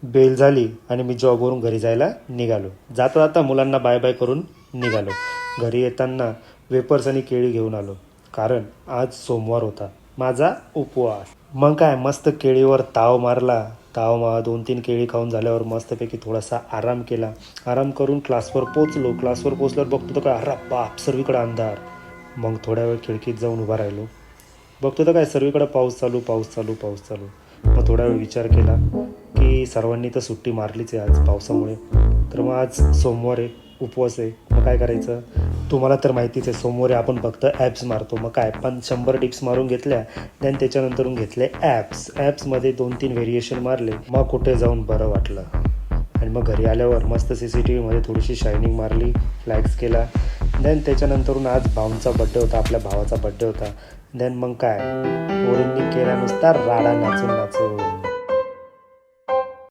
Bell झाली आणि मी जॉबवरून घरी जायला निघालो. जाता जाता मुलांना बाय बाय करून निघालो. घरी येताना वेपर्स आणि केळी घेऊन आलो, कारण आज सोमवार होता, माझा उपवास. मग काय मस्त केळीवर ताव मारला. 2-3 केळी खाऊन झाल्यावर मस्तपैकी थोडासा आराम केला. आराम करून क्लासवर पोचलो. क्लासवर पोचल्यावर बघतो तर काय, अरे बाप, सर्वीकडे अंधार. मग थोड्या वेळ खिडकीत जाऊन उभा राहिलो. बघतो तर काय, सर्वीकडे पाऊस चालू, पाऊस चालू, पाऊस चालू. मग थोडा वेळ विचार केला की सर्वांनी तर सुट्टी मारलीच आहे आज पावसामुळे, तर मग आज सोमवार आहे, उपवास आहे, मग काय करायचं. तुम्हाला तर माहितीच आहे, सोमवारी आपण फक्त ॲप्स मारतो. मग काय, पण 100 टिप्स मारून घेतल्या. देन त्याच्यानंतरून घेतले ॲप्समध्ये 2-3 व्हेरिएशन मारले. मग कुठे जाऊन बरं वाटलं. आणि मग घरी आल्यावर मस्त CCTVमध्ये थोडीशी शायनिंग मारली, फ्लॅग्स केला. देन त्याच्यानंतरून आज भाऊंचा बड्डे होता, आपल्या भावाचा बड्डे होता. देन मग काय, पोरींनी केला नुसता राडा नाचून नाचून.